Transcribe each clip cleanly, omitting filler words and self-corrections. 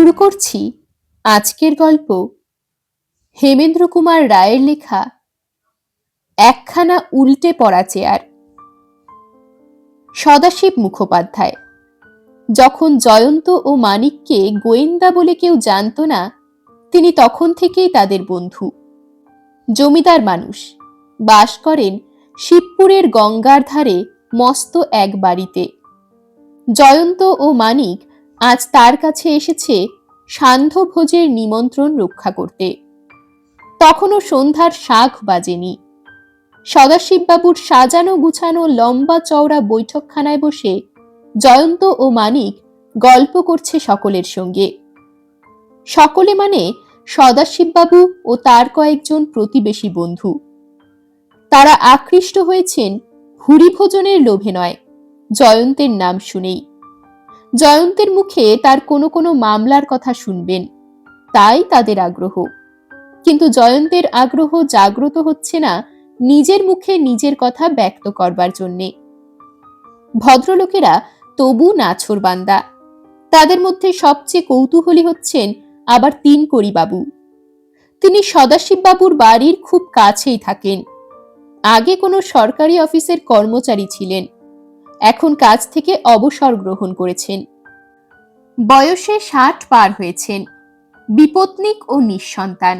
শুরু করছি আজকের গল্প হেমেন্দ্র কুমার রায়ের লেখা একখানা উল্টে পড়া চেয়ার। সদাশিব মুখোপাধ্যায়। যখন জয়ন্ত ও মানিককে গোয়েন্দা বলে কেউ জানত না, তিনি তখন থেকেই তাদের বন্ধু। জমিদার মানুষ, বাস করেন শিবপুরের গঙ্গার ধারে মস্ত এক বাড়িতে। জয়ন্ত ও মানিক আজ তার কাছে এসেছে সান্ধ্য ভোজের নিমন্ত্রণ রক্ষা করতে। তখনও সন্ধ্যার শাঁখ বাজেনি। সদাশিববাবুর সাজানো গুছানো লম্বা চওড়া বৈঠকখানায় বসে জয়ন্ত ও মানিক গল্প করছে সকলের সঙ্গে। সকলে মানে সদাশিববাবু ও তার কয়েকজন প্রতিবেশী বন্ধু। তারা আকৃষ্ট হয়েছেন ভুরি ভোজনের লোভে নয়, জয়ন্তের নাম শুনেই। জয়ন্তের মুখে তার কোনো কোনো মামলার কথা শুনবেন, তাই তাদের আগ্রহ। কিন্তু জয়ন্তের আগ্রহ জাগ্রত হচ্ছে না নিজের মুখে নিজের কথা ব্যক্ত করবার জন্যে। ভদ্রলোকেরা তবু নাছোড়বান্দা। তাদের মধ্যে সবচেয়ে কৌতূহলী হচ্ছেন আবার তিনকড়ি বাবু। তিনি সদাশিববাবুর বাড়ির খুব কাছেই থাকেন। আগে কোনো সরকারি অফিসের কর্মচারী ছিলেন, এখন কাজ থেকে অবসর গ্রহণ করেছেন। বয়সে 60 পার হয়েছেন, বিপত্নিক ও নিঃসন্তান।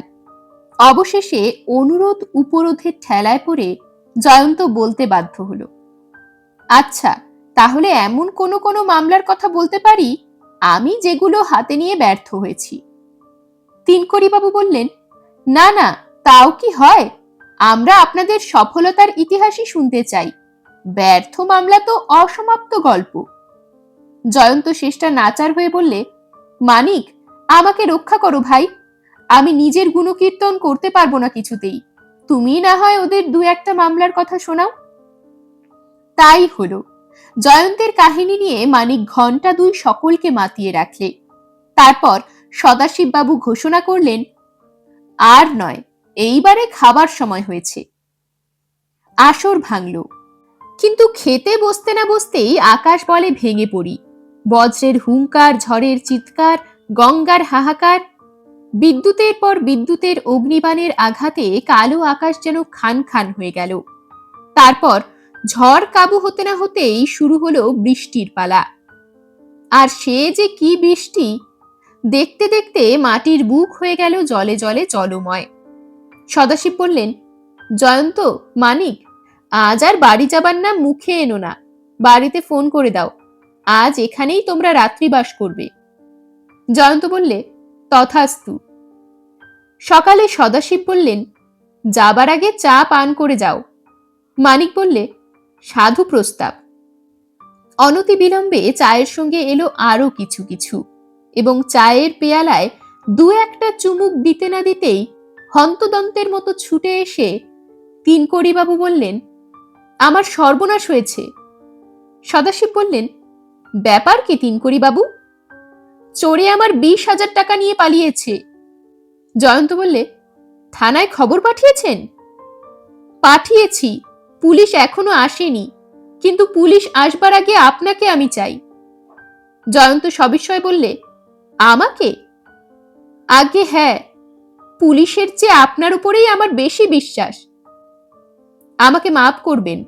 অবশেষে অনুরোধ উপরোধের ঠেলায় পড়ে জয়ন্ত বলতে বাধ্য হলো, আচ্ছা, তাহলে এমন কোনো কোনো মামলার কথা বলতে পারি আমি যেগুলো হাতে নিয়ে ব্যর্থ হয়েছি। তিনকড়িবাবু বললেন, না না, তাও কি হয়? আমরা আপনাদের সফলতার ইতিহাসই শুনতে চাই, ব্যর্থ মামলা তো অসমাপ্ত গল্প। জয়ন্ত শেষটা নাচার হয়ে বললে, মানিক, আমাকে রক্ষা করো ভাই, আমি নিজের গুণকীর্তন করতে পারবো না কিছুতেই, তুমি না হয় ওদের দু একটা মামলার কথা শোনাও। তাই হলো। জয়ন্তের কাহিনী নিয়ে মানিক ঘন্টা দুই সকলকে মাতিয়ে রাখলে। তারপর সদাশিববাবু ঘোষণা করলেন, আর নয়, এইবারে খাবার সময় হয়েছে। আসর ভাঙল, কিন্তু খেতে বসতে না বসতেই আকাশ বলে ভেঙে পড়ি। বজ্রের হুঙ্কার, ঝড়ের চিৎকার, গঙ্গার হাহাকার, বিদ্যুতের পর বিদ্যুতের অগ্নিবাণের আঘাতে কালো আকাশ যেন খান খান হয়ে গেল। তারপর ঝড় কাবু হতে না হতেই শুরু হলো বৃষ্টির পালা। আর সে যে কি বৃষ্টি! দেখতে দেখতে মাটির বুক হয়ে গেল জলে জলে জলময়। সদাশিব বললেন, জয়ন্ত, মানিক, আজ আর বাড়ি যাবার নাম মুখে এনো না, বাড়িতে ফোন করে দাও, আজ এখানেই তোমরা রাত্রিবাস করবে। জয়ন্ত বললে, তথাস্তু। সকালে সদাশিব বললেন, যাবার আগে চা পান করে যাও। মানিক বললে, সাধু প্রস্তাব। অনতি বিলম্বে চায়ের সঙ্গে এলো আরো কিছু কিছু, এবং চায়ের পেয়ালায় দু একটা চুমুক দিতে না দিতেই হন্তদন্তের মতো ছুটে এসে তিনকড়িবাবু বললেন, আমার সর্বনাশ হয়েছে। সদাশিব বললেন, ব্যাপার কি তিনকড়িবাবু? চোরে আমার 20,000 টাকা নিয়ে পালিয়েছে। জয়ন্ত বললে, থানায় খবর পাঠিয়েছেন? পাঠিয়েছি, পুলিশ এখনো আসেনি, কিন্তু পুলিশ আসবার আগে আপনাকে আমি চাই। জয়ন্ত সবিস্ময়ে বললে, আমাকে? আগে হ্যাঁ, পুলিশের চেয়ে আপনার উপরেই আমার বেশি বিশ্বাস। আমাকে মাফ করবেন,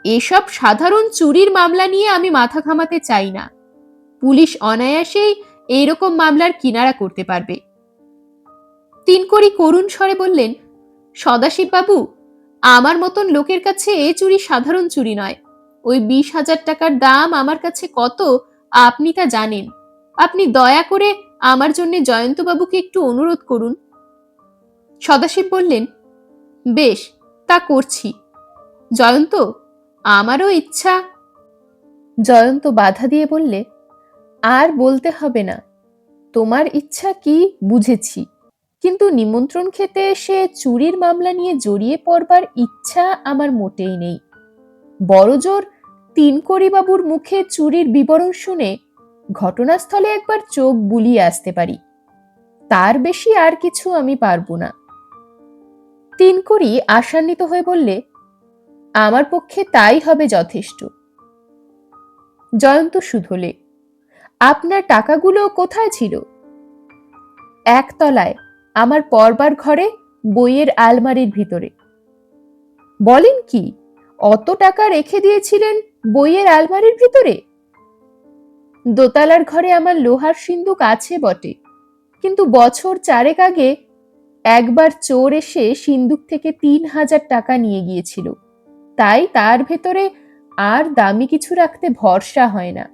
এসব সাধারণ চুরির মামলা নিয়ে আমি মাথা ঘামাতে চাই না। পুলিশ অনায়াসেই এইরকম মামলার কিনারা করতে পারবে। তিনকড়ি করুণ স্বরে বললেন, সদাশিববাবু, আমার মতন লোকের কাছে এ চুরি সাধারণ চুরি নয়। ওই 20,000 টাকার দাম আমার কাছে কত আপনি তা জানেন। আপনি দয়া করে আমার জন্য জয়ন্তবাবুকে একটু অনুরোধ করুন। সদাশিব বললেন, বেশ, তা করছি। জয়ন্ত, আমারও ইচ্ছা। জয়ন্ত বাধা দিয়ে বললে, আর বলতে হবে না, তোমার ইচ্ছা কি বুঝেছি, কিন্তু নিমন্ত্রণ খেতে এসে চুরির মামলা নিয়ে জড়িয়ে পড়বার ইচ্ছা আমার মোটেই নেই। বড়জোর তিনকড়িবাবুর মুখে চুরির বিবরণ শুনে ঘটনাস্থলে একবার চোখ বুলিয়ে আসতে পারি, তার বেশি আর কিছু আমি পারবো না। তিনকড়ি আশান্বিত হয়ে বললে, আমার পক্ষে তাই হবে যথেষ্ট। জয়ন্ত শুধলে, আপনার টাকাগুলো কোথায় ছিল? একতলায় আমার পড়বার ঘরে বইয়ের আলমারির ভিতরে। বলেন কি, অত টাকা রেখে দিয়েছিলেন বইয়ের আলমারির ভিতরে? দোতলার ঘরে আমার লোহার সিন্দুক আছে বটে, কিন্তু বছর 4 আগে একবার চোর এসে সিন্দুক থেকে 3,000 টাকা নিয়ে গিয়েছিল, তাই তার ভেতরে আর দামি কিছু রাখতে ভরসা হয় না।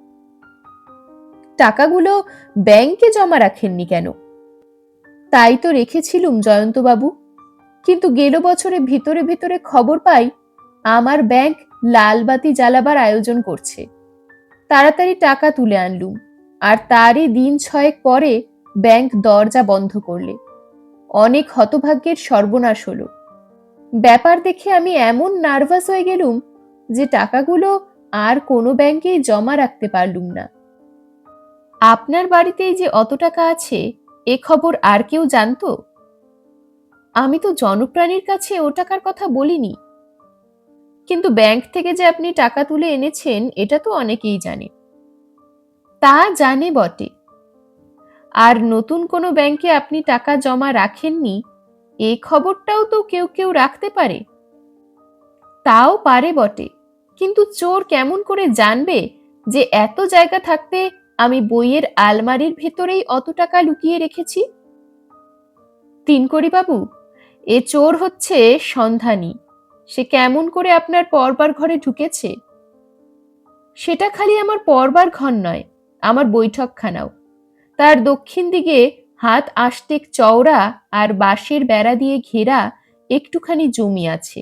টাকাগুলো ব্যাংকে জমা রাখেননি কেন? তাই তো রেখেছিলুম জয়ন্তবাবু, কিন্তু গেল বছরে ভিতরে ভিতরে খবর পাই আমার ব্যাংক লালবাতি জ্বালাবার আয়োজন করছে। তাড়াতাড়ি টাকা তুলে আনলুম, আর তারই দিন 6 পরে ব্যাংক দরজা বন্ধ করলে। অনেক হতভাগ্যের সর্বনাশ হলো। ব্যাপার দেখে আমি এমন নার্ভাস হয়ে গেলুম যে টাকাগুলো আর কোনো ব্যাংকেই জমা রাখতে পারলুম না। আপনার বাড়িতেই যে অত টাকা আছে এ খবর আর কেউ জানতো? আমি তো জনপ্রাণীর কাছে ও টাকার কথা বলিনি, কিন্তু ব্যাংক থেকে যে আপনি টাকা তুলে এনেছেন এটা তো অনেকেই জানে। তা জানে বটে, আর নতুন কোনো ব্যাংকে আপনি টাকা জমা রাখেননি এই খবরটাও তো কেউ কেউ রাখতে পারে। তাও পারে বটে, কিন্তু চোর কেমন করে জানবে যে এত জায়গা থাকতে আমি বইয়ের আলমারির ভেতরেই অত টাকা লুকিয়ে রেখেছি? তিনকড়ি বাবু, এ চোর হচ্ছে সন্ধানী। সে কেমন করে আপনার পড়বার ঘরে ঢুকেছে? সেটা খালি আমার পড়বার ঘর নয়, আমার বৈঠকখানাও। তার দক্ষিণ দিকে হাত আষ্টেক চওড়া আর বাঁশের বেড়া দিয়ে ঘেরা একটুখানি জমি আছে,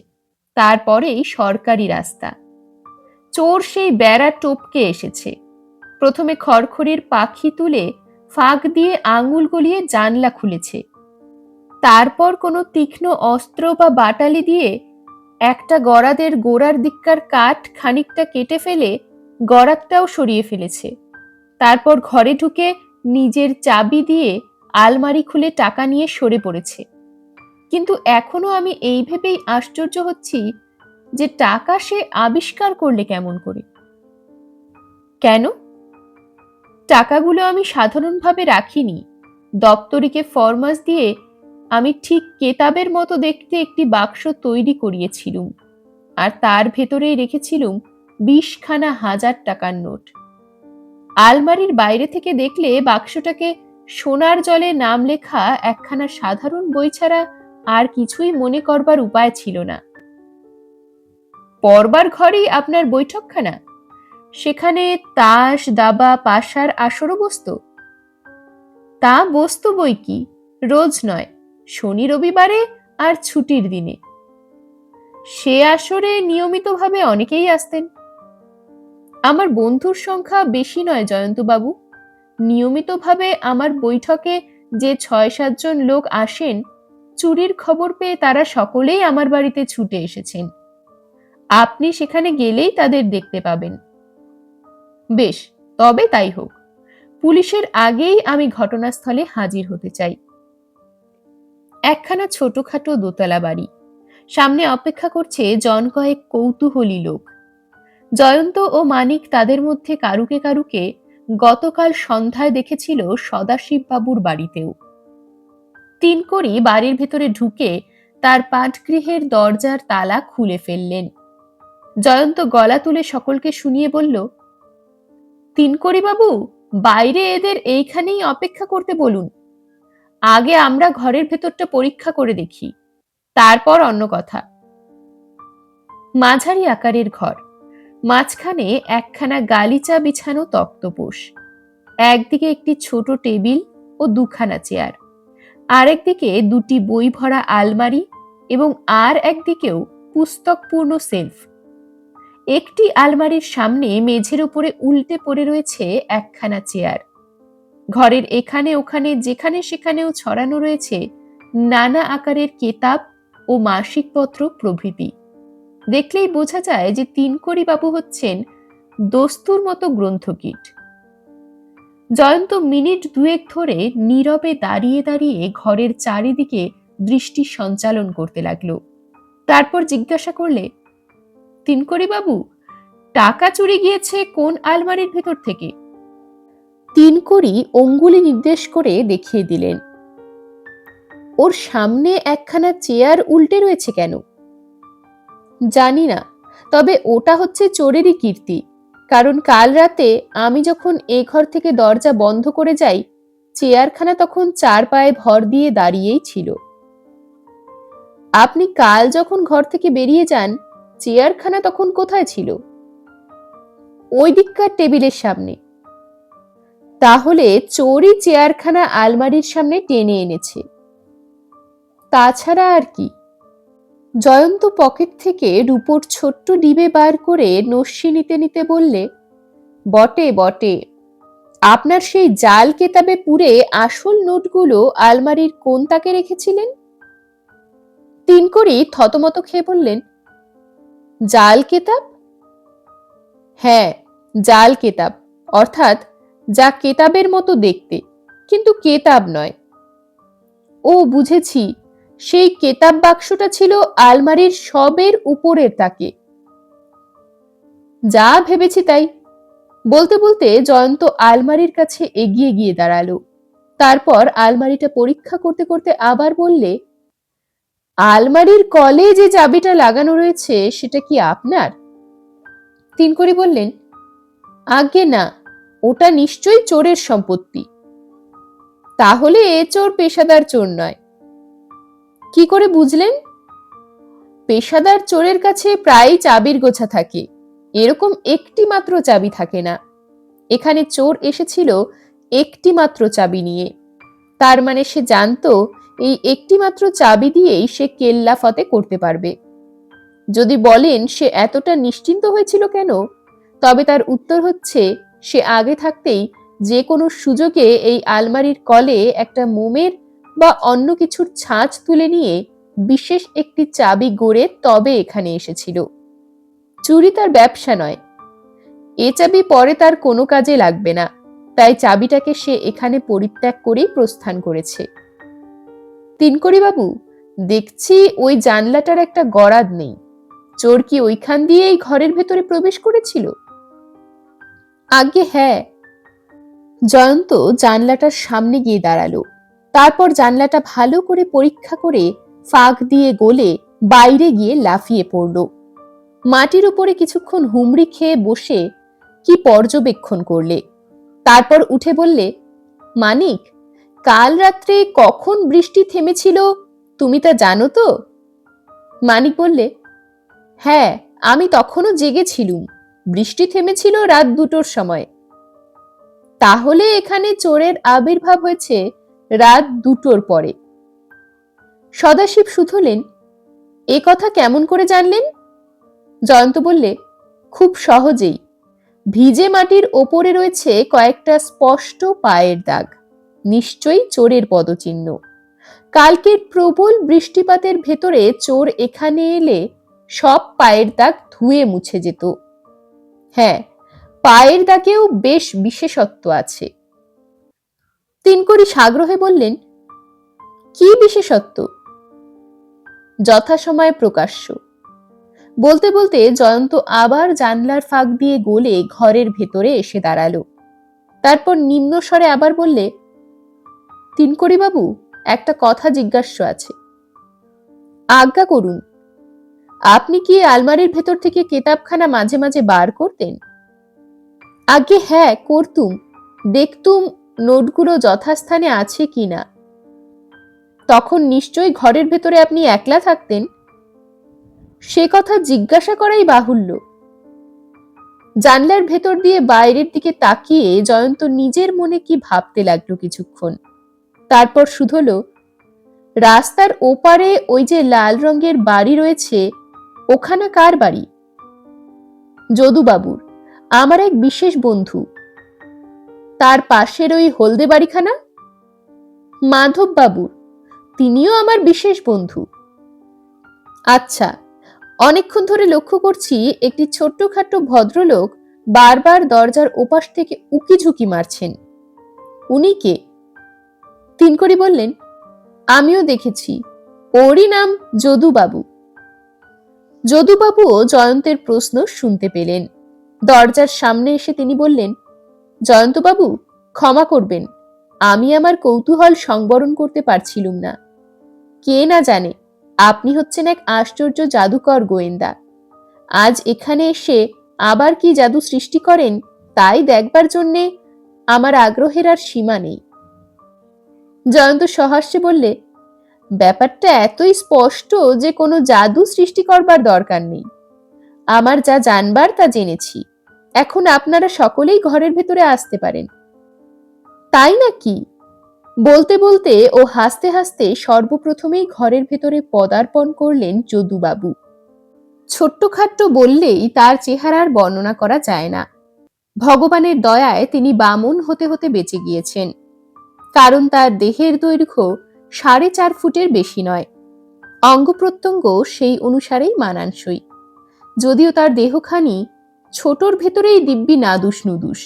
তারপরেই সরকারি রাস্তা। চোর সেই বেড়া টপকে এসেছে। প্রথমে খড়খড়ির পাখি তুলে ফাঁক দিয়ে আঙুল গলিয়ে জানলা খুলেছে, তারপর কোনো তীক্ষ্ণ অস্ত্র বা বাটালি দিয়ে একটা গরাদের গোড়ার দিককার কাঠ খানিকটা কেটে ফেলে গরাদটাও সরিয়ে ফেলেছে। তারপর ঘরে ঢুকে নিজের চাবি দিয়ে আলমারি খুলে টাকা নিয়ে সরে পড়েছে। কিন্তু এখনো আমি এই ভেবেই আশ্চর্য হচ্ছি যে টাকা সে আবিষ্কার করলে কেমন করে। কেন? টাকাগুলো আমি সাধারণভাবে রাখিনি। দপ্তরিকে ফরমাস দিয়ে আমি ঠিক কেতাবের মতো দেখতে একটি বাক্স তৈরি করিয়েছিলুম, আর তার ভেতরেই রেখেছিলুম 20খানা 1000 টাকার নোট। আলমারির বাইরে থেকে দেখলে বাক্সটাকে সোনার জলে নাম লেখা একখানা সাধারণ বই ছাড়া আর কিছুই মনে করবার উপায় ছিল না। পড়বার ঘরেই আপনার বৈঠকখানা? সেখানে তাস দাবা পাশার আসরও বসতো? তা বসতো বই কি, রোজ নয়, শনি রবিবারে আর ছুটির দিনে। সে আসরে নিয়মিতভাবে অনেকেই আসতেন। আমার বন্ধুর সংখ্যা বেশি নয় জয়ন্তবাবু। নিয়মিতভাবে আমার বৈঠকে যে 6-7 জন লোক আসেন, চুরির খবর পেয়ে তারা সকলেই আমার বাড়িতে ছুটে এসেছেন। আপনি সেখানে গেলেই তাদের দেখতে পাবেন। বেশ, তবে তাই হোক। পুলিশের আগেই আমি ঘটনাস্থলে হাজির হতে চাই। একখানা ছোটখাটো দোতলা বাড়ি, সামনে অপেক্ষা করছে জন কয়েক কৌতূহলী লোক। জয়ন্ত ও মানিক তাদের মধ্যে কারুকে কারুকে গতকাল সন্ধ্যায় দেখেছিল সদাশিব বাবুর বাড়িতেও। তিনকড়ি বাড়ির ভেতরে ঢুকে তার পাঠগৃহের দরজার তালা খুলে ফেললেন। জয়ন্ত গলা তুলে সকলকে শুনিয়ে বলল, তিনকড়ি বাবু, বাইরে এদের এইখানেই অপেক্ষা করতে বলুন। আগে আমরা ঘরের ভেতরটা পরীক্ষা করে দেখি, তারপর অন্য কথা। মাঝারি আকারের ঘর, মাঝখানে একখানা গালিচা বিছানো তক্তপোষ, একদিকে একটি ছোট টেবিল ও 2খানা চেয়ার, আরেকদিকে 2টি বই ভরা আলমারি এবং আর একদিকেও পুস্তকপূর্ণ সেলফ। একটি আলমারির সামনে মেঝের উপরে উল্টে পড়ে রয়েছে একখানা চেয়ার। ঘরের এখানে ওখানে যেখানে সেখানেও ছড়ানো রয়েছে নানা আকারের কেতাব ও মাসিকপত্র প্রভৃতি। দেখলেই বোঝা যায় যে তিনকড়ি বাবু হচ্ছেন দস্তুর মতো গ্রন্থকীট। জয়ন্ত মিনিট 2 ধরে নীরবে দাঁড়িয়ে দাঁড়িয়ে ঘরের চারিদিকে দৃষ্টি সঞ্চালন করতে লাগলো। তারপর জিজ্ঞাসা করলে, তিনকড়ি বাবু, টাকা চুরি গিয়েছে কোন আলমারির ভেতর থেকে? তিনকড়ি অঙ্গুলি নির্দেশ করে দেখিয়ে দিলেন। ওর সামনে একখানা চেয়ার উল্টে রয়েছে কেন? জানি না, তবে ওটা হচ্ছে চোরেরই কীর্তি, কারণ কাল রাতে আমি যখন এ ঘর থেকে দরজা বন্ধ করে যাই, চেয়ারখানা তখন 4 পায়ে ভর দিয়ে দাঁড়িয়েই ছিল। আপনি কাল যখন ঘর থেকে বেরিয়ে যান, চেয়ারখানা তখন কোথায় ছিল? ওই দিককার টেবিলের সামনে। তাহলে চোরই চেয়ারখানা আলমারির সামনে টেনে এনেছে। তাছাড়া আর কি? জয়ন্ত পকেট থেকে রূপোর ছোট্ট ডিবে বার করে নস্যি নিতে নিতে বললে, বটে বটে, আপনার সেই জাল কেতাবে পুরে আসল নোটগুলো আলমারির কোন তাকে রেখেছিলেন? তিনকড়ি থতমত খেয়ে বললেন, জাল কেতাব? হ্যাঁ, জাল কেতাব, অর্থাৎ যা কেতাবের মতো দেখতে, কিন্তু কেতাব নয়। ও বুঝেছি, সেই কেতাব বাক্সটা ছিল আলমারির সবের উপরের তাকে। যা ভেবেছি তাই। বলতে বলতে জয়ন্ত আলমারির কাছে এগিয়ে গিয়ে দাঁড়ালো। তারপর আলমারিটা পরীক্ষা করতে করতে আবার বললে, আলমারির কলে যে চাবিটা লাগানো রয়েছে সেটা কি আপনার? তিনকড়ি বললেন, আজ্ঞে না, ওটা নিশ্চয়ই চোরের সম্পত্তি। তাহলে এ চোর পেশাদার চোর নয়। কি করে বুঝলেন? পেশাদার চোরের কাছে প্রায়ই চাবির গোছা থাকে, এরকম একটি মাত্র চাবি থাকে না। এখানে চোর এসেছিল একটি মাত্র চাবি নিয়ে, তার মানে সে জানতো এই একটি মাত্র চাবি দিয়েই সে কেল্লা ফতে করতে পারবে। যদি বলেন সে এতটা নিশ্চিন্ত হয়েছিল কেন, তবে তার উত্তর হচ্ছে, সে আগে থাকতেই যে কোনো সুযোগে এই আলমারির কলে একটা মোমের বা অন্য কিছুর ছাঁচ তুলে নিয়ে বিশেষ একটি চাবি গড়ে তবে এখানে এসেছিল। চুরি তার ব্যবসা নয়। এ চাবি পরে তার কোনো কাজে লাগবে না, তাই চাবিটাকে সে এখানে পরিত্যাগ করেই প্রস্থান করেছে। তিনকড়ি বাবু, দেখছি ওই জানলাটার একটা গরাদ নেই। চোর কি ওইখান দিয়েই ঘরের ভেতরে প্রবেশ করেছিল? আজ্ঞে হ্যাঁ। জয়ন্ত জানলাটার সামনে গিয়ে দাঁড়ালো। তারপর জানলাটা ভালো করে পরীক্ষা করে ফাঁক দিয়ে গলে বাইরে গিয়ে লাফিয়ে পড়ল। মাটির উপরে কিছুক্ষণ হুমড়ি খেয়ে বসে কি পর্যবেক্ষণ করলে। তারপর উঠে বললে, মানিক, কাল রাত্রে কখন বৃষ্টি থেমেছিল তুমি তা জানো তো? মানিক বললে, হ্যাঁ, আমি তখনও জেগেছিলুম। বৃষ্টি থেমেছিল রাত 2টোর সময়। তাহলে এখানে চোরের আবির্ভাব হয়েছে রাত 2টোর পরে। সদাশিব শুধলেন, এ কথা কেমন করে জানলেন? জয়ন্ত বললে, খুব সহজেই। ভিজে মাটির ওপরে রয়েছে কয়েকটা স্পষ্ট পায়ের দাগ, নিশ্চয়ই চোরের পদচিহ্ন। কালকের প্রবল বৃষ্টিপাতের ভেতরে চোর এখানে এলে সব পায়ের দাগ ধুয়ে মুছে যেত। হ্যাঁ, পায়ের দাগেও বেশ বিশেষত্ব আছে। তিনকড়ি সাগ্রহে বললেন, কি বিশেষত্ব? যথাসময়ে প্রকাশ্য। বলতে বলতে জয়ন্ত আবার জানলার ফাঁক দিয়ে গলে ঘরের ভেতরে এসে দাঁড়ালো। তারপর নিম্ন স্বরে আবার বললে, তিনকড়ি বাবু, একটা কথা জিজ্ঞাস্য আছে। আজ্ঞা করুন। আপনি কি আলমারির ভেতর থেকে কেতাবখানা মাঝে মাঝে বার করতেন? আজ্ঞে হ্যাঁ, করতুম। দেখতুম নোটগুলো যথাস্থানে আছে কিনা। তখন নিশ্চয়ই ঘরের ভেতরে আপনি একলা থাকতেন? সে কথা জিজ্ঞাসা করাই বাহুল্য। জানলার ভেতর দিয়ে বাইরের দিকে তাকিয়ে জয়ন্ত নিজের মনে কি ভাবতে লাগলো কিছুক্ষণ। তারপর শুধল, রাস্তার ওপারে ওই যে লাল রঙের বাড়ি রয়েছে, ওখানে কার বাড়ি? যদুবাবুর, আমার এক বিশেষ বন্ধু। তার পাশের ওই হলদে বাড়িখানা? মাধব বাবুর, তিনিও আমার বিশেষ বন্ধু। আচ্ছা, অনেকক্ষণ ধরে লক্ষ্য করছি একটি ছোট্টখাট্ট ভদ্রলোক বারবার দরজার ওপাশ থেকে উকি ঝুঁকি মারছেন। উনি কে? তিনকড়ি বললেন, আমিও দেখেছি, ওরই নাম যদুবাবু। যদুবাবুও জয়ন্তের প্রশ্ন শুনতে পেলেন। দরজার সামনে এসে তিনি বললেন, জয়ন্তবাবু, ক্ষমা করবেন, আমি আমার কৌতূহল সংবরণ করতে পারছিলুম না। কে না জানে আপনি হচ্ছেন এক আশ্চর্য জাদুকর গোয়েন্দা। আজ এখানে এসে আবার কি জাদু সৃষ্টি করেন তাই দেখবার জন্যে আমার আগ্রহের আর সীমা নেই। জয়ন্ত সহাস্যে বললে, ব্যাপারটা এতই স্পষ্ট যে কোনো জাদু সৃষ্টি করবার দরকার নেই। আমার যা জানবার তা জেনেছি। এখন আপনারা সকলেই ঘরের ভেতরে আসতে পারেন। তাই নাকি? বলতে বলতে ও হাসতে হাসতে সর্বপ্রথমেই ঘরের ভেতরে পদার্পণ করলেন যদুবাবু। ছোট্টখাট্ট বললেই তার চেহারার বর্ণনা করা যায় না। ভগবানের দয়ায় তিনি বামন হতে হতে বেঁচে গিয়েছেন, কারণ তার দেহের দৈর্ঘ্য 4.5 ফুটের বেশি নয়। অঙ্গ প্রত্যঙ্গ সেই অনুসারেই মানানসই, যদিও তার দেহখানি ছোটর ভেতরেই দিব্যি নাদুস নুদুস।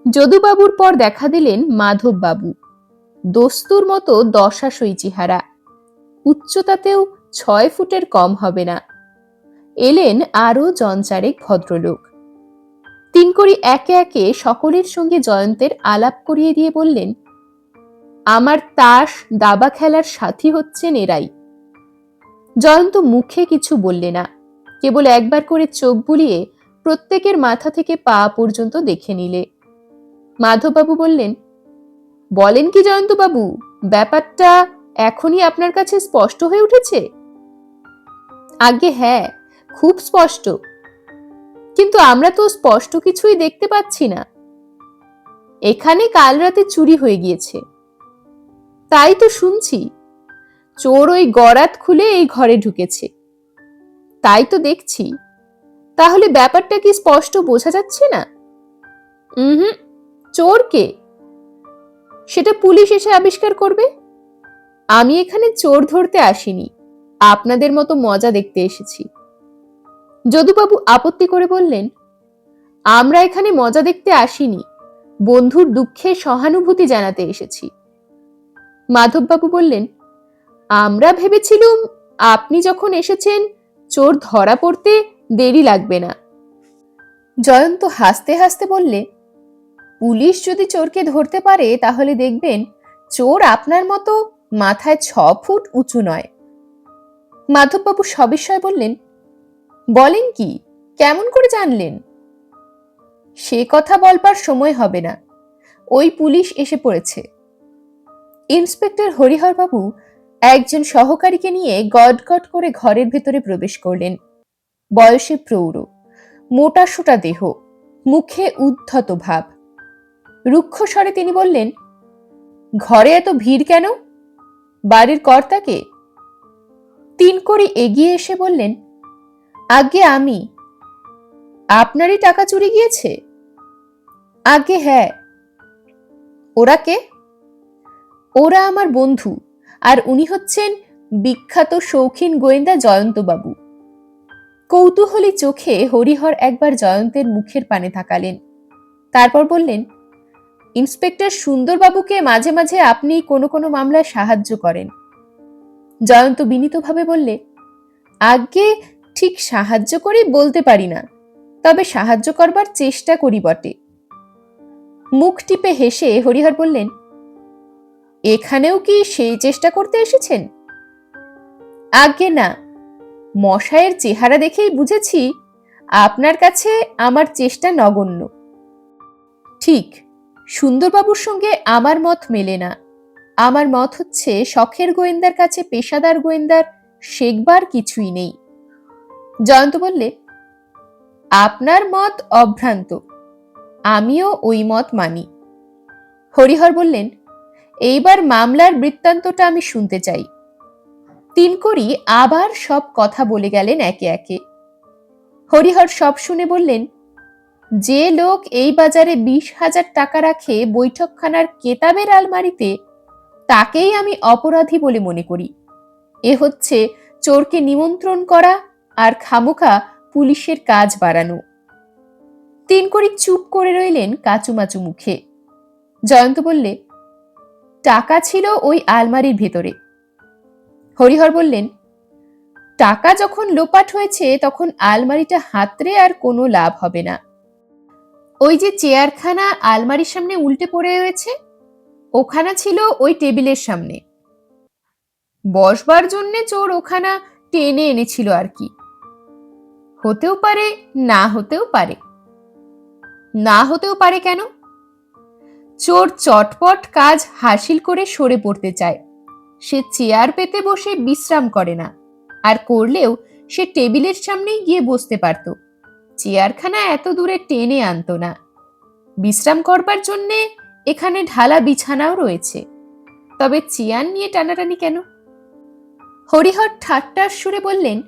যদুবাবুর পর দেখা দিলেন মাধববাবু। দস্তুর মতো দশাসই চেহারা, উচ্চতাতেও 6 ফুটের কম হবে না। এলেন আরো জনচারেক ভদ্রলোক। তিনকড়ি একে একে সকলের সঙ্গে জয়ন্তের আলাপ করিয়ে দিয়ে বললেন, আমার তাস দাবা খেলার সাথী হচ্ছেন এরাই। জয়ন্ত মুখে কিছু বললে না, কেবল একবার করে চোখ বুলিয়ে প্রত্যেকের মাথা থেকে পা পর্যন্ত দেখে নিলে। মাধববাবু বললেন, বলেন কি জয়ন্তবাবু, ব্যাপারটা এখনই আপনার কাছে স্পষ্ট হয়ে উঠেছে? আগে হ্যাঁ, খুব স্পষ্ট, কিন্তু আমরা তো স্পষ্ট কিছুই দেখতে পাচ্ছি না। এখানে কাল রাতে চুরি হয়ে গিয়েছে, তাই তো শুনছি। চোর ওই গরাত খুলে এই ঘরে ঢুকেছে, তাই তো দেখছি। তাহলে ব্যাপারটা কি স্পষ্ট বোঝা যাচ্ছে না? হুম, চোর কে সেটা পুলিশ এসে আবিষ্কার করবে। আমি এখানে চোর ধরতে আসিনি, আপনাদের মতো মজা দেখতে এসেছি। যদুবাবু আপত্তি করে বললেন, আমরা এখানে মজা দেখতে আসিনি, বন্ধুর দুঃখে সহানুভূতি জানাতে এসেছি। মাধববাবু বললেন, আমরা ভেবেছিলুম আপনি যখন এসেছেন চোর ধরা পড়তে দেরি লাগবে না। জয়ন্ত হাসতে হাসতে বললে, পুলিশ যদি চোরকে ধরতে পারে তাহলে দেখবেন চোর আপনার মতো মাথায় 6 ফুট উঁচু নয়। মাধববাবু সবিস্ময়ে বললেন, বলেন কি, কেমন করে জানলেন? সে কথা বলবার সময় হবে না, ওই পুলিশ এসে পড়েছে। ইন্সপেক্টর হরিহরবাবু একজন সহকারীকে নিয়ে গটগট করে ঘরের ভেতরে প্রবেশ করলেন। বয়সে প্রৌঢ়, মোটা সোটা দেহ, মুখে উদ্ধত ভাব। রুক্ষ স্বরে তিনি বললেন, ঘরে এত ভিড় কেন? বাড়ির কর্তাকে? তিনকড়ি এগিয়ে এসে বললেন, আগে আমি। আপনারই টাকা চুরি গিয়েছে? আগে হ্যাঁ। ওরা কে? ওরা আমার বন্ধু, আর উনি হচ্ছেন বিখ্যাত শৌখিন গোয়েন্দা জয়ন্তবাবু। কৌতূহলী চোখে হরিহর একবার জয়ন্তের মুখের পানে তাকালেন, তারপর বললেন, ইন্সপেক্টর সুন্দরবাবুকে মাঝে মাঝে আপনি কোনো কোনো মামলায় সাহায্য করেন। জয়ন্ত বিনীতভাবে বললে, আগে ঠিক সাহায্য করি বলতে পারি না, তবে সাহায্য করবার চেষ্টা করি বটে। মুখ টিপে হেসে হরিহর বললেন, এখানেও কি সেই চেষ্টা করতে এসেছেন? আগে না, মশায়ের চেহারা দেখেই বুঝেছি আপনার কাছে আমার চেষ্টা নগণ্য। ঠিক, সুন্দরবাবুর সঙ্গে আমার মত মেলে না। আমার মত হচ্ছে শখের গোয়েন্দার কাছে পেশাদার গোয়েন্দার শেখবার কিছুই নেই। জয়ন্ত বললে, আপনার মত অভ্রান্ত, আমিও ওই মত মানি। হরিহর বললেন, এইবার মামলার বৃত্তান্তটা আমি শুনতে চাই। তিনকড়ি আবার সব কথা বলে গেলেন একে একে। হরিহর সব শুনে বললেন, যে লোক এই বাজারে 20,000 টাকা রাখে বৈঠকখানার কেতাবের আলমারিতে, তাকেই আমি অপরাধী বলে মনে করি। এ হচ্ছে চোরকে নিমন্ত্রণ করা আর খামোখা পুলিশের কাজ বাড়ানো। তিনকড়ি চুপ করে রইলেন কাচুমাচু মুখে। জয়ন্ত বললে, টাকা ছিল ওই আলমারির ভেতরে। হরিহর বললেন, টাকা যখন লোপাট হয়েছে তখন আলমারিটা হাতড়ে আর কোনো লাভ হবে না। ওই যে চেয়ারখানা আলমারির সামনে উল্টে পড়ে রয়েছে, ওখানা ছিল ওই টেবিলের সামনে। বসবার জন্যে চোর ওখানা টেনে এনেছিল আর কি। হতেও পারে, না হতেও পারে। না হতেও পারে কেন? চোর চটপট কাজ হাসিল করে সরে পড়তে চায়। সে চেয়ার পেতে বসে বিশ্রাম করে না, আর করলেও সে টেবিলের সামনেই গিয়ে বসতে পারত। চেয়ারখানা এত দূরে টেনে আনতো না। বিশ্রাম করবার জন্যে এখানে ঢালা বিছানাও রয়েছে, তবে চেয়ার নিয়ে টানাটানি কেন? হরিহর ঠাট্টার সুরে বললেন,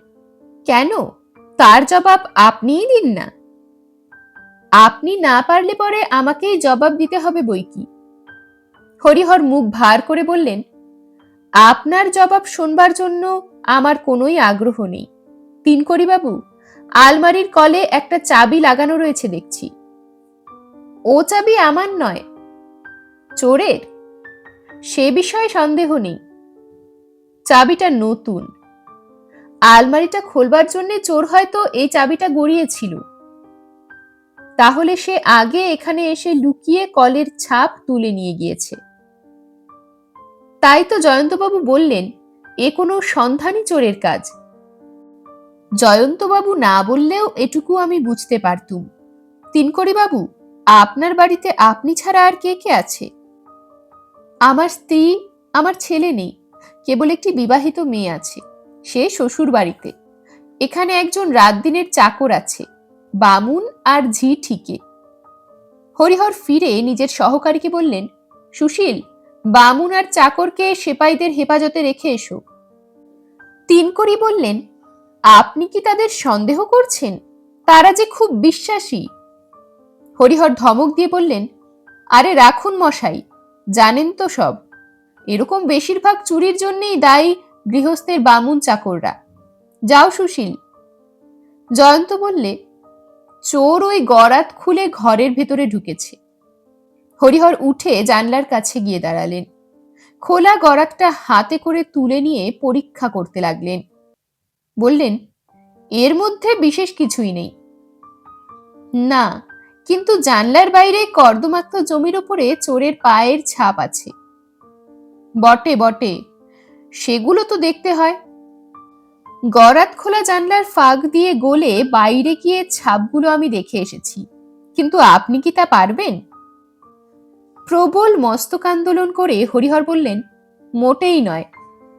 কেন, তার জবাব আপনিই দিন না। আপনি না পারলে পরে আমাকেই জবাব দিতে হবে বই কি। হরিহর মুখ ভার করে বললেন, আপনার জবাব শোনবার জন্য আমার কোনোই আগ্রহ নেই। তিনকড়িবাবু, আলমারির কলে একটা চাবি লাগানো রয়েছে দেখছি। ও চাবি আমার নয়, চোরের। সে বিষয়ে সন্দেহ নেই। চাবিটা নতুন। আলমারিটা খোলবার জন্য চোর হয়তো এই চাবিটা গড়িয়েছিল। তাহলে সে আগে এখানে এসে লুকিয়ে কলের ছাপ তুলে নিয়ে গিয়েছে। তাই তো জয়ন্তবাবু বললেন এ কোনো সন্ধানী চোরের কাজ। জয়ন্তবাবু না বললেও এটুকু আমি বুঝতে পারতুম। তিনকড়িবাবু, আপনার বাড়িতে আপনি ছাড়া আর কে কে আছে? আমার স্ত্রী, আমার ছেলে নেই, কেবল একটি বিবাহিত মেয়ে আছে, সে শ্বশুর বাড়িতে। এখানে একজন রাত দিনের চাকর আছে, বামুন আর ঝি ঠিকে। হরিহর ফিরে নিজের সহকারীকে বললেন, সুশীল, বামুন আর চাকরকে সেপাইদের হেফাজতে রেখে এসো। তিনকড়ি বললেন, আপনি কি তাদের সন্দেহ করছেন? তারা যে খুব বিশ্বাসী। হরিহর ধমক দিয়ে বললেন, আরে রাখুন মশাই, জানেন তো সব। এরকম বেশিরভাগ চুরির জন্যই দায়ী গৃহস্থের বামুন চাকররা। যাও সুশীল। জয়ন্ত বললে, চোর ওই গরাত খুলে ঘরের ভেতরে ঢুকেছে। হরিহর উঠে জানলার কাছে গিয়ে দাঁড়ালেন। খোলা গরাতটা হাতে করে তুলে নিয়ে পরীক্ষা করতে লাগলেন। বললেন, এর মধ্যে বিশেষ কিছুই নেই। না, কিন্তু জানলার বাইরে কর্দমাক্ত জমির উপরে চোরের পায়ের ছাপ আছে। বটে বটে, সেগুলো তো দেখতে হয়। গরাত খোলা জানলার ফাঁক দিয়ে গলে বাইরে গিয়ে ছাপগুলো আমি দেখে এসেছি, কিন্তু আপনি কি তা পারবেন? প্রবল মস্তক আন্দোলন করে হরিহর বললেন, মোটেই নয়।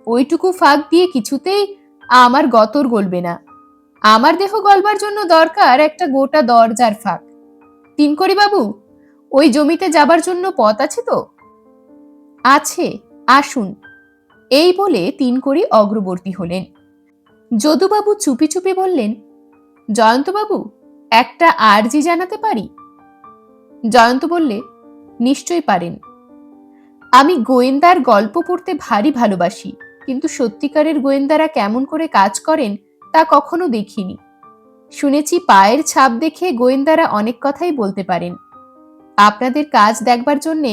ওইটুকু ফাঁক দিয়ে কিছুতেই আমার গতর গলবে না। আমার দেহ গলবার জন্য দরকার একটা গোটা দরজার ফাঁক। তিনকড়িবাবু, ওই জমিতে যাবার জন্য পথ আছে তো? আছে, আসুন। এই বলে তিনকড়ি অগ্রবর্তী হলেন। যদুবাবু চুপি চুপি বললেন, জয়ন্তবাবু, একটা আর্জি জানাতে পারি? জয়ন্ত বললে, নিশ্চয় পারেন। আমি গোয়েন্দার গল্প পড়তে ভারী ভালোবাসি, কিন্তু সত্যিকারের গোয়েন্দারা কেমন করে কাজ করেন তা কখনো দেখিনি। শুনেছি পায়ের ছাপ দেখে গোয়েন্দারা অনেক কথাই বলতে পারেন। আপনাদের কাজ দেখবার জন্যে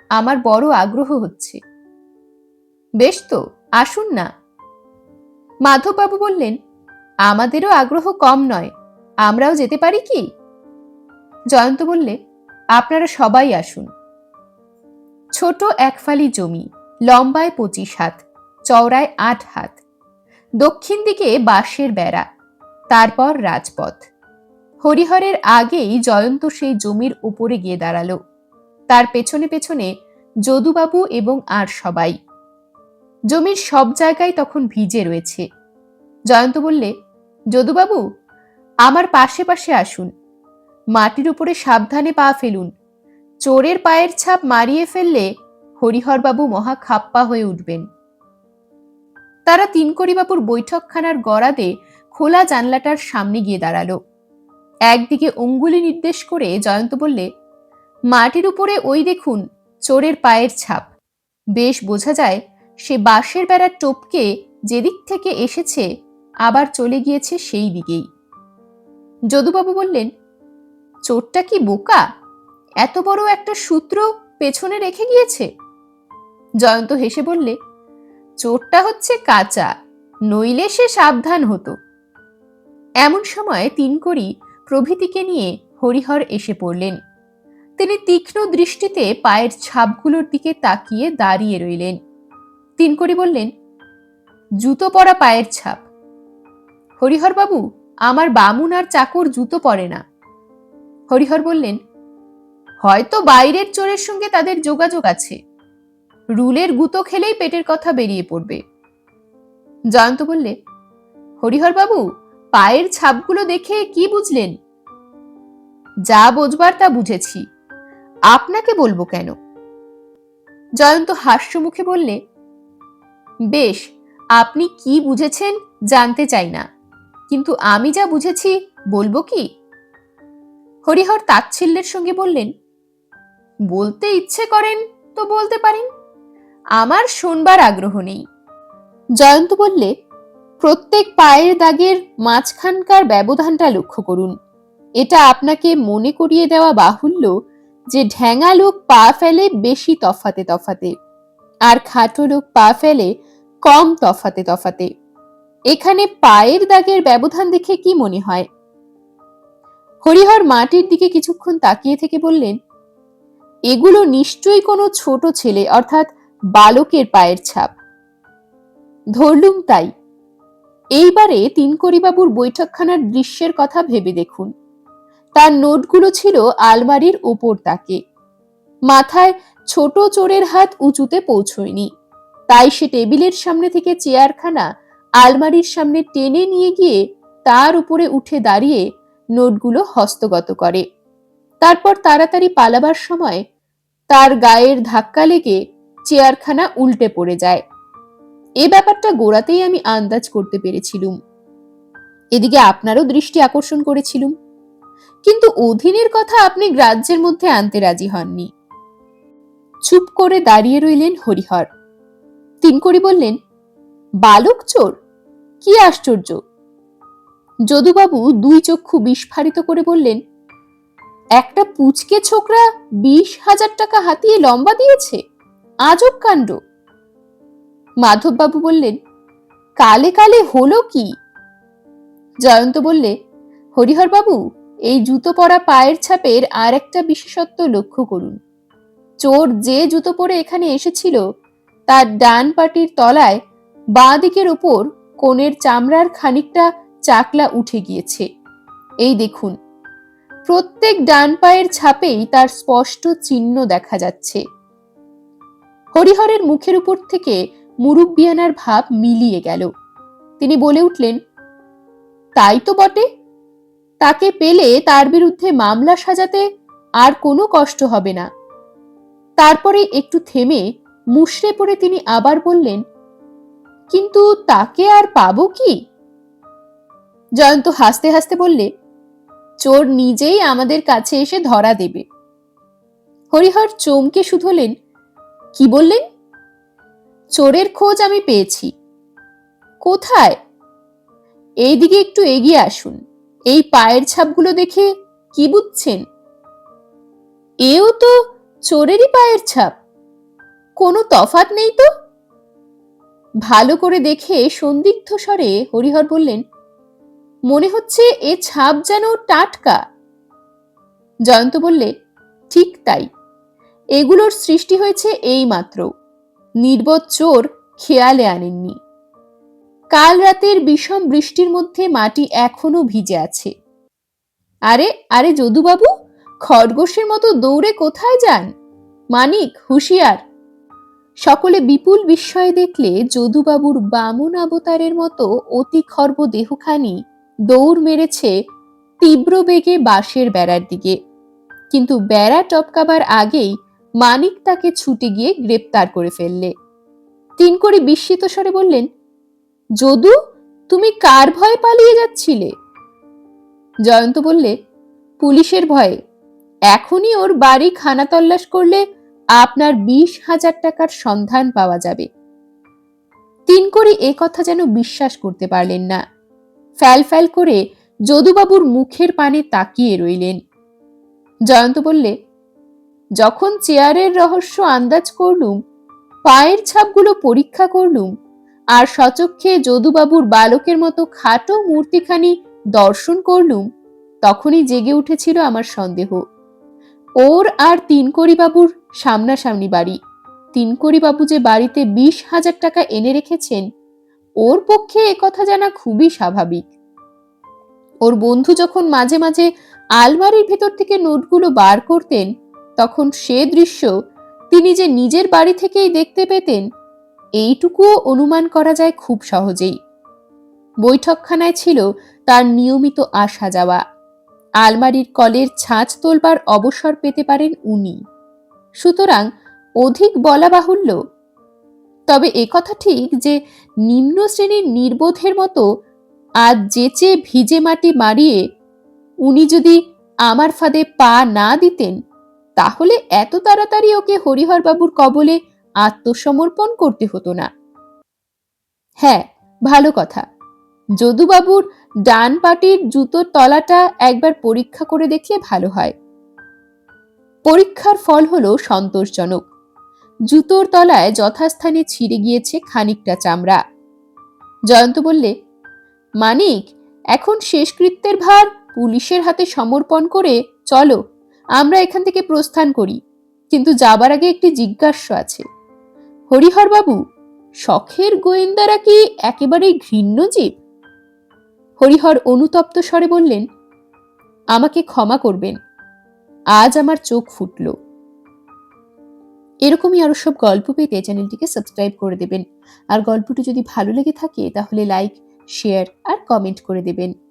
আমার বড় আগ্রহ হচ্ছে। বেশ তো, আসুন না। মাধববাবু বললেন, আমাদেরও আগ্রহ কম নয়, আমরাও যেতে পারি কি? জয়ন্ত বললে, আপনারা সবাই আসুন। ছোট একফালি জমি, লম্বায় 25 হাত, চওড়ায় 8 হাত। দক্ষিণ দিকে বাঁশের বেড়া, তারপর রাজপথ। হরিহরের আগেই জয়ন্ত সেই জমির উপরে গিয়ে দাঁড়ালো। তার পেছনে পেছনে যদুবাবু এবং আর সবাই। জমির সব জায়গায় তখন ভিজে রয়েছে। জয়ন্ত বললে, যদুবাবু, আমার পাশে পাশে আসুন। মাটির উপরে সাবধানে পা ফেলুন। চোরের পায়ের ছাপ মারিয়ে ফেললে হরিহরবাবু মহা খাপ্পা হয়ে উঠবেন। তারা তিনকড়িবাবুর বৈঠকখানার গরাদে খোলা জানলাটার সামনে গিয়ে দাঁড়ালো। একদিকে অঙ্গুলি নির্দেশ করে জয়ন্ত বললে, মাটির উপরে ওই দেখুন চোরের পায়ের ছাপ। বেশ বোঝা যায় সে বাঁশের বেড়ার টপকে যেদিক থেকে এসেছে আবার চলে গিয়েছে সেই দিকেই। যদুবাবু বললেন, চোরটা কি বোকা, এত বড় একটা সূত্র পেছনে রেখে গিয়েছে? জয়ন্ত হেসে বললে, চোরটা হচ্ছে কাঁচা, নইলে সে সাবধান হতো। এমন সময় তিনকড়ি প্রভৃতিকে নিয়ে হরিহর এসে পড়লেন। তিনি তীক্ষ্ণ দৃষ্টিতে পায়ের ছাপগুলোর দিকে তাকিয়ে দাঁড়িয়ে রইলেন। তিনকড়ি বললেন, জুতো পরা পায়ের ছাপ। হরিহরবাবু, আমার বামুন আর চাকর জুতো পরে না। হরিহর বললেন, হয়তো বাইরের চোরের সঙ্গে তাদের যোগাযোগ আছে। রুলের গুঁতো খেলেই পেটের কথা বেরিয়ে পড়বে। জয়ন্ত বললে, হরিহরবাবু, পায়ের ছাপগুলো দেখে কি বুঝলেন? যা বোঝবার তা বুঝেছি, আপনাকে বলবো কেন? জয়ন্ত হাস্যমুখে বললে, বেশ, আপনি কি বুঝেছেন জানতে চাই না, কিন্তু আমি যা বুঝেছি বলবো কি? হরিহর তাচ্ছিল্যের সঙ্গে বললেন, বলতে ইচ্ছে করেন তো বলতে পারেন, আমার শোনবার আগ্রহ নেই। জয়ন্ত বললে, প্রত্যেক পায়ের দাগের মাঝখানকার ব্যবধানটা লক্ষ্য করুন। এটা আপনাকে মনে করিয়ে দেওয়া বাহুল্য যে ঢ্যাঙা লোক পা ফেলে বেশি তফাতে তফাতে, আর খাটো লোক পা ফেলে কম তফাতে তফাতে। এখানে পায়ের দাগের ব্যবধান দেখে কি মনে হয়? হরিহর মাটির দিকে কিছুক্ষণ তাকিয়ে থেকে বললেন, এগুলো নিশ্চয়ই কোনো ছোট ছেলে অর্থাৎ বালকের পায়ের ছাপ। ধরলুম তাই। এইবারে তিনকড়িবাবুর বৈঠকখানার দৃশ্যের কথা ভেবে দেখুন। তার নোটগুলো ছিল আলমারির ওপর তাকে। মাথায় ছোট চোরের হাত উঁচুতে পৌঁছয়নি, তাই সে টেবিলের সামনে থেকে চেয়ারখানা আলমারির সামনে টেনে নিয়ে গিয়ে তার উপরে উঠে দাঁড়িয়ে নোটগুলো হস্তগত করে। তারপর তাড়াতাড়ি পালাবার সময় তার গায়ের ধাক্কা লেগে চেয়ারখানা উল্টে পড়ে যায়। এ ব্যাপারটা গোড়াতেই আমি আন্দাজ করতে পেরেছিলুম। এদিকে আপনারও দৃষ্টি আকর্ষণ করেছিলুম, কিন্তু অধীনের কথা আপনি গ্রাহ্যের মধ্যে আনতে রাজি হননি। চুপ করে দাঁড়িয়ে রইলেন হরিহর। তিনকড়ি বললেন, বালক চোর? কি আশ্চর্য! যদুবাবু দুই চক্ষু বিস্ফারিত করে বললেন, একটা পুচকে ছোকরা 20,000 টাকা হাতিয়ে লম্বা দিয়েছে, আজব কাণ্ড। মাধববাবু বললেন, কালে কালে হলো কি? জয়ন্ত বললে, হরিহর বাবু, এই জুতো পরা পায়ের ছাপের আর একটা বিশেষত্ব লক্ষ্য করুন। চোর যে জুতো পরে এখানে এসেছিল তার ডান পাটির তলায় বাঁ দিকের ওপর কোণের চামড়ার খানিকটা চাকলা উঠে গিয়েছে। এই দেখুন, প্রত্যেক ডান পায়ের ছাপেই তার স্পষ্ট চিহ্ন দেখা যাচ্ছে। হরিহরের মুখের উপর থেকে মুরুব্বিয়ানার ভাব মিলিয়ে গেল। তিনি বলে উঠলেন, তাই তো বটে। তাকে পেলে তার বিরুদ্ধে মামলা সাজাতে আর কোনো কষ্ট হবে না। তারপরে একটু থেমে মুষড়ে পড়ে তিনি আবার বললেন, কিন্তু তাকে আর পাবো কি? জয়ন্ত হাসতে হাসতে বললে, চোর নিজেই আমাদের কাছে এসে ধরা দেবে। হরিহর চমকে শুধলেন, কি বললেন? চোরের খোঁজ আমি পেয়েছি। কোথায়? এইদিকে একটু এগিয়ে আসুন। এই পায়ের ছাপগুলো দেখে কি বুঝছেন? এও তো চোরেরই পায়ের ছাপ, কোনো তফাৎ নেই তো। ভালো করে দেখে সন্দিগ্ধ স্বরে হরিহর বললেন, মনে হচ্ছে এ ছাপ যেন টাটকা। জয়ন্ত বললে, ঠিক তাই, এগুলোর সৃষ্টি হয়েছে এই মাত্র। নির্বোধ চোর খেয়ালে আনেননি। কাল রাতের বিষম বৃষ্টির মধ্যে মাটি এখনো ভিজে আছে। আরে আরে যদুবাবু, খরগোশের মতো দৌড়ে কোথায় যান? মানিক, হুঁশিয়ার। সকলে বিপুল বিস্ময়ে দেখলে যদুবাবুর বামন অবতারের মতো অতি খর্ব দেহখানি দৌড় মেরেছে তীব্র বেগে বাঁশের বেড়ার দিকে। কিন্তু বেড়া টপকাবার আগেই মানিক তাকে ছুটে গিয়ে গ্রেপ্তার করে ফেললে। তিনকড়ি বিস্মিত স্বরে বললেন, যদু, তুমি কার ভয়ে পালিয়ে যাচ্ছিলে? জয়ন্ত বললে, পুলিশের ভয়ে। এখনই ওর বাড়ি খানা তল্লাশ করলে আপনার 20,000 টাকার সন্ধান পাওয়া যাবে। তিনকড়ি এ কথা যেন বিশ্বাস করতে পারলেন না। ফ্যাল ফ্যাল করে যদুবাবুর মুখের পানে তাকিয়ে রইলেন। জয়ন্ত বললে, যখন চেয়ারের রহস্য আন্দাজ করলুম, পায়ের ছাপগুলো পরীক্ষা করলুম, আর সচক্ষে যদুবাবুর বালকের মতো খাটো মূর্তিখানি দর্শন করলুম, তখনই জেগে উঠেছিল আমার সন্দেহ। ওর আর তিনকড়িবাবুর সামনাসামনি বাড়ি। তিনকড়িবাবু যে বাড়িতে 20,000 টাকা এনে রেখেছেন, ওর পক্ষে একথা জানা খুবই স্বাভাবিক। ওর বন্ধু যখন মাঝে মাঝে আলমারির ভেতর থেকে নোটগুলো বার করতেন, তখন সে দৃশ্য তিনি যে নিজের বাড়ি থেকেই দেখতে পেতেন, এইটুকুও অনুমান করা যায় খুব সহজেই। বৈঠকখানায় ছিল তার নিয়মিত আসা যাওয়া। আলমারির কলের ছাঁচ তোলবার অবসর পেতে পারেন উনি। সুতরাং অধিক বলা বাহুল্য। তবে একথা ঠিক যে নিম্ন শ্রেণীর নির্বোধের মতো আজ যেচে ভিজে মাটি মারিয়ে উনি যদি আমার ফাঁদে পা না দিতেন, তাহলে এত তাড়াতাড়ি ওকে হরিহরবাবুর কবলে আত্মসমর্পণ করতে হতো না। হ্যাঁ, ভালো কথা, যদুবাবুর ডান পাটির জুতোর তলাটা একবার পরীক্ষা করে দেখলে ভালো হয়। পরীক্ষার ফল হলো সন্তোষজনক। জুতোর তলায় যথাস্থানে ছিঁড়ে গিয়েছে খানিকটা চামড়া। জয়ন্ত বললে, মানিক, এখন শেষকৃত্যের ভার পুলিশের হাতে সমর্পণ করে চলো আমরা এখান থেকে প্রস্থান করি। কিন্তু যাবার আগে একটি জিজ্ঞাস্য আছে। হরিহরবাবু, শখের গোয়েন্দারা কি একেবারেই ঘৃণ্য জীব? হরিহর অনুতপ্ত স্বরে বললেন, আমাকে ক্ষমা করবেন, আজ আমার চোখ ফুটল। এরকমই আরো সব গল্প পেতে চ্যানেলটিকে সাবস্ক্রাইব করে দেবেন। আর গল্পটি যদি ভালো লেগে থাকে তাহলে লাইক, শেয়ার আর কমেন্ট করে দেবেন।